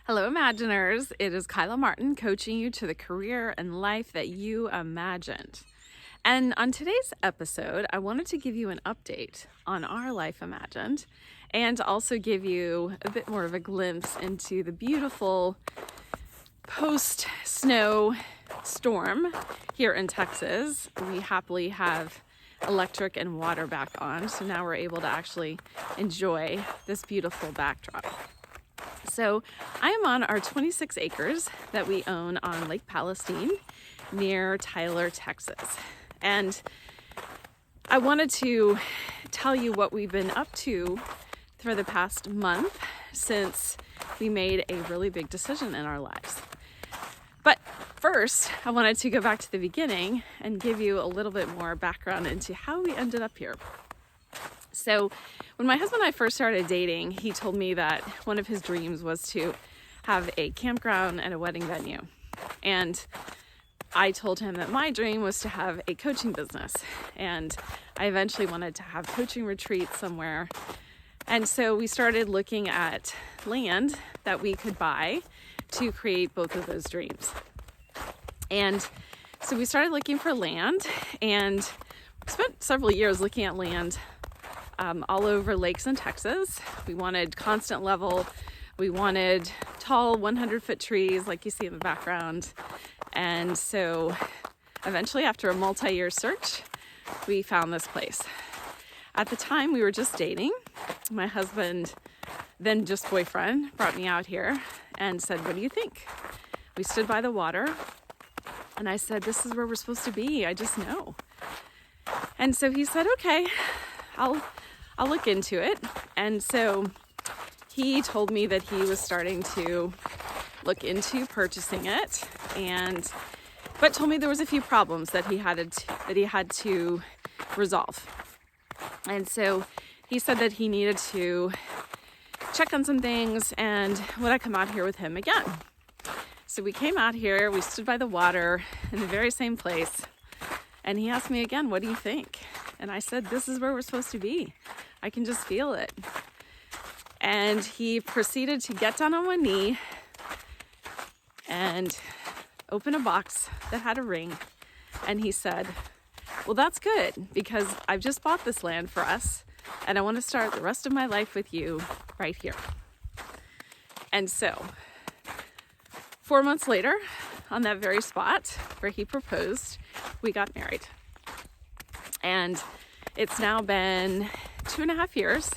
Hello, Imaginers. It is Kyla Martin coaching you to the career and life that you imagined. And on today's episode, I wanted to give you an update on our life imagined and also give you a bit more of a glimpse into the beautiful post-snow storm here in Texas. We happily have electric and water back on, so now we're able to actually enjoy this beautiful backdrop. So I am on our 26 acres that we own on Lake Palestine near Tyler, Texas. And I wanted to tell you what we've been up to for the past month since we made a really big decision in our lives. But first, I wanted to go back to the beginning and give you a little bit more background into how we ended up here. So when my husband and I first started dating, he told me that one of his dreams was to have a campground and a wedding venue. And I told him that my dream was to have a coaching business. And I eventually wanted to have coaching retreats somewhere. And so we started looking at land that we could buy to create both of those dreams. And so we started looking for land and spent several years looking at land all over lakes in Texas. We wanted constant level. We wanted tall 100-foot trees like you see in the background. And so eventually, after a multi-year search, we found this place. At the time, we were just dating. My husband, then just boyfriend, brought me out here and said, "What do you think?" We stood by the water and I said, "This is where we're supposed to be. I just know." And so he said, "Okay, I'll look into it." And so he told me that he was starting to look into purchasing it, but told me there was a few problems that he had to resolve. And so he said that he needed to check on some things and would I come out here with him again. So we came out here, we stood by the water in the very same place, and he asked me again, "What do you think?" And I said, "This is where we're supposed to be. I can just feel it." And he proceeded to get down on one knee and open a box that had a ring. And he said, "Well, that's good because I've just bought this land for us and I want to start the rest of my life with you right here." And so 4 months later, on that very spot where he proposed, we got married. And it's now been 2.5 years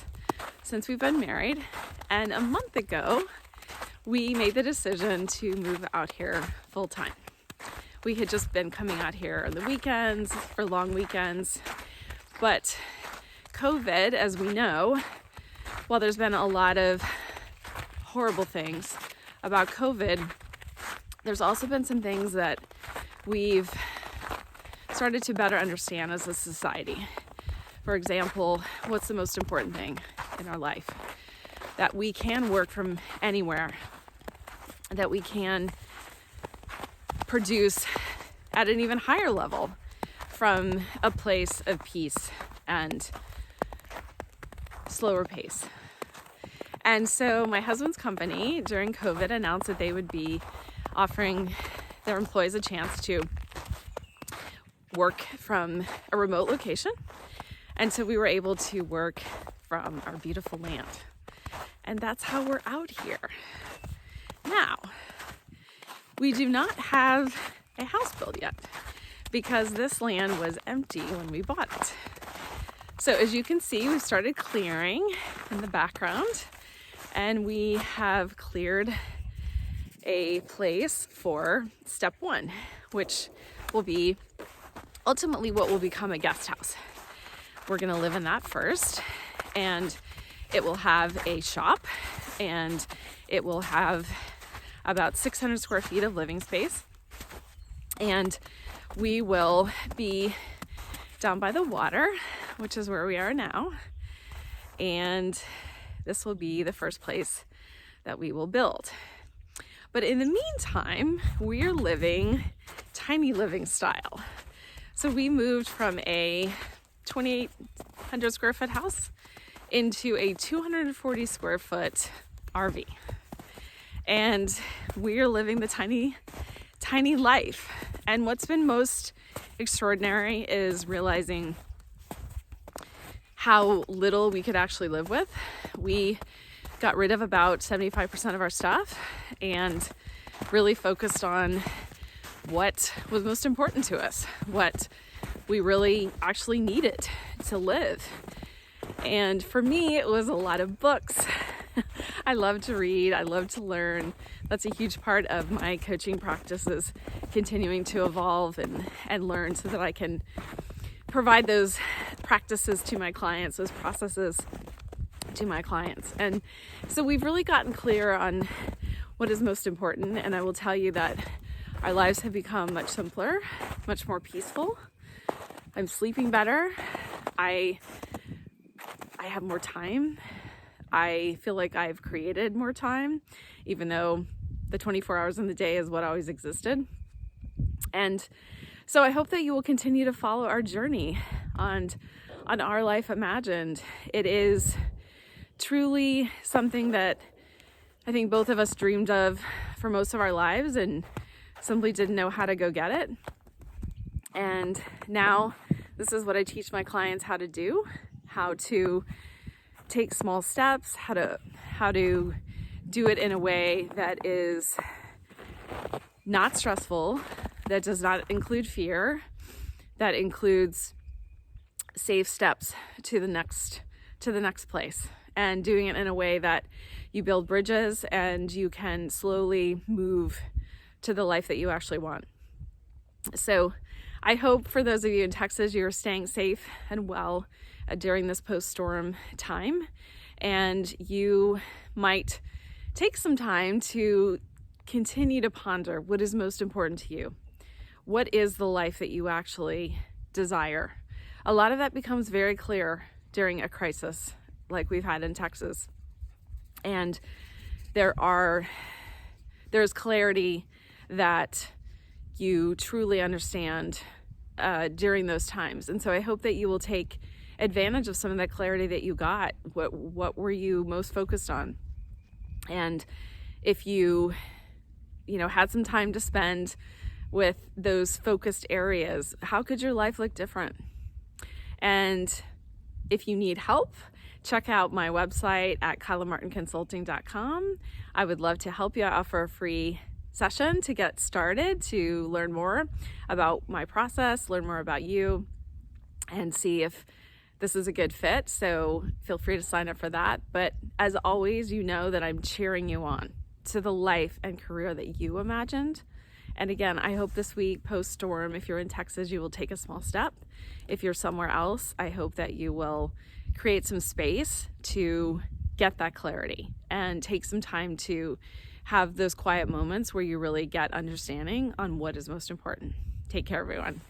since we've been married. And a month ago, we made the decision to move out here full time. We had just been coming out here on the weekends, for long weekends. But COVID, as we know, while there's been a lot of horrible things about COVID, there's also been some things that we've started to better understand as a society. For example, what's the most important thing in our life? That we can work from anywhere, that we can produce at an even higher level from a place of peace and slower pace. And so my husband's company during COVID announced that they would be offering their employees a chance to work from a remote location. And so we were able to work from our beautiful land. And that's how we're out here. Now, we do not have a house built yet because this land was empty when we bought it. So as you can see, we started clearing in the background and we have cleared a place for step one, which will be ultimately what will become a guest house. We're going to live in that first, and it will have a shop, and it will have about 600 square feet of living space, and we will be down by the water, which is where we are now, and this will be the first place that we will build. But in the meantime, we're living tiny living style. So we moved from a 2,800 square foot house into a 240 square foot RV. And we're living the tiny life. And what's been most extraordinary is realizing how little we could actually live with. We got rid of about 75% of our stuff and really focused on what was most important to us, what we really actually needed to live. And for me, it was a lot of books. I love to read. I love to learn. That's a huge part of my coaching practices, continuing to evolve and learn so that I can provide those practices to my clients, those processes to my clients. And so we've really gotten clear on what is most important. And I will tell you that our lives have become much simpler, much more peaceful. I'm sleeping better. I have more time. I feel like I've created more time, even though the 24 hours in the day is what always existed. And so I hope that you will continue to follow our journey on Our Life Imagined. It is truly something that I think both of us dreamed of for most of our lives and simply didn't know how to go get it. And now this is what I teach my clients how to do, how to take small steps, how to do it in a way that is not stressful, that does not include fear, that includes safe steps to the next place, and doing it in a way that you build bridges and you can slowly move to the life that you actually want. So I hope for those of you in Texas, you're staying safe and well during this post-storm time, and you might take some time to continue to ponder what is most important to you. What is the life that you actually desire? A lot of that becomes very clear during a crisis like we've had in Texas. And there's clarity that you truly understand during those times. And so I hope that you will take advantage of some of that clarity that you got. What were you most focused on? And if you had some time to spend with those focused areas, how could your life look different? And if you need help, check out my website at kylamartinconsulting.com. I would love to help you. I offer a free session to get started, to learn more about my process, learn more about you, and see if this is a good fit. So feel free to sign up for that. But as always, you know that I'm cheering you on to the life and career that you imagined. And again, I hope this week post-storm, if you're in Texas, you will take a small step. If you're somewhere else, I hope that you will create some space to get that clarity and take some time to have those quiet moments where you really get understanding on what is most important. Take care, everyone.